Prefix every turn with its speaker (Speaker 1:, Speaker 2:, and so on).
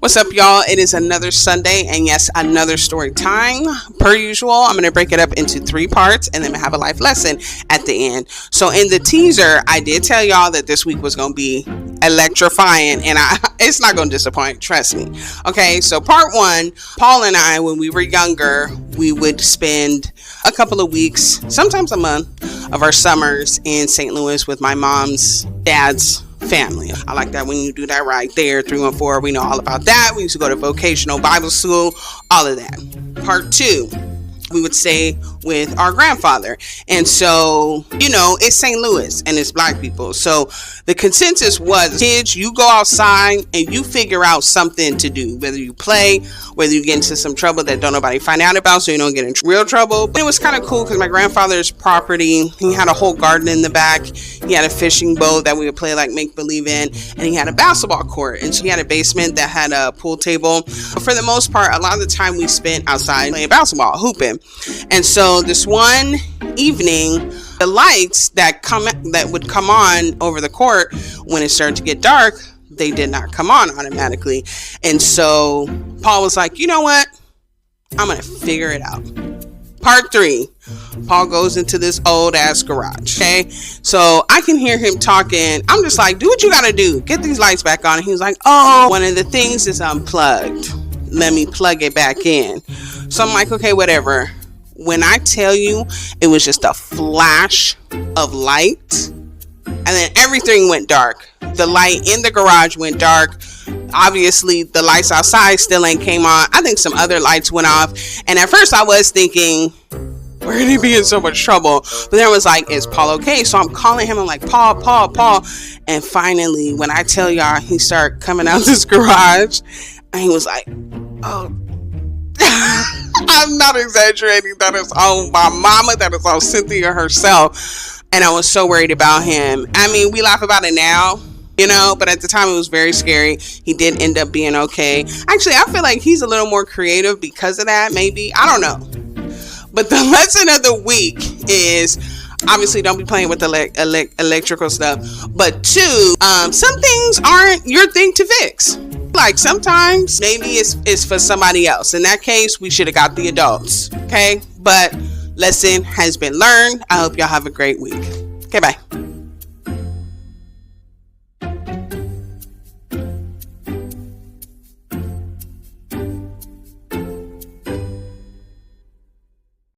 Speaker 1: What's up, y'all? It is another Sunday, and yes, another story time. Per usual, I'm going to break it up into 3 parts, and then have a life lesson at the end. So in the teaser, I did tell y'all that this week was going to be electrifying, and it's not going to disappoint, trust me. Okay, so part 1, Paul and I, when we were younger, we would spend a couple of weeks, sometimes a month, of our summers in St. Louis with my mom's dad's family. I like that when you do that right there. 314, we know all about that. We used to go to vocational Bible school, all of that. Part 2, we would stay with our grandfather. And so, it's St. Louis and it's black people. So the consensus was, kids, you go outside and you figure out something to do, whether you play, whether you get into some trouble that don't nobody find out about so you don't get in real trouble. But it was kind of cool because my grandfather's property, he had a whole garden in the back. He had a fishing boat that we would play like make believe in, and he had a basketball court, and so he had a basement that had a pool table. But for the most part, a lot of the time we spent outside playing basketball, hooping. And so this one evening, the lights that would come on over the court when it started to get dark, they did not come on automatically. And so Paul was like, you know what? I'm going to figure it out. Part 3, Paul goes into this old ass garage. Okay. So I can hear him talking. I'm just like, do what you got to do. Get these lights back on. And he was like, oh, one of the things is unplugged. Let me plug it back in. So I'm like, okay, whatever. When I tell you, it was just a flash of light, and then everything went dark. The light in the garage went dark. Obviously, the lights outside still ain't came on. I think some other lights went off. And at first I was thinking, we're going to be in so much trouble. But then I was like, is Paul okay? So I'm calling him. I'm like, Paul. And finally, when I tell y'all, he started coming out this garage, and he was like, oh, I'm not exaggerating. That is on my mama. That is on Cynthia herself. And I was so worried about him. I mean, we laugh about it now, but at the time it was very scary. He did end up being okay. Actually, I feel like he's a little more creative because of that, maybe. I don't know. But the lesson of the week is, obviously, don't be playing with electrical stuff. But 2, some things aren't your thing to fix. Like sometimes maybe it's for somebody else. In that case, we should have got the adults. Okay. But lesson has been learned. I hope y'all have a great week. Okay. Bye.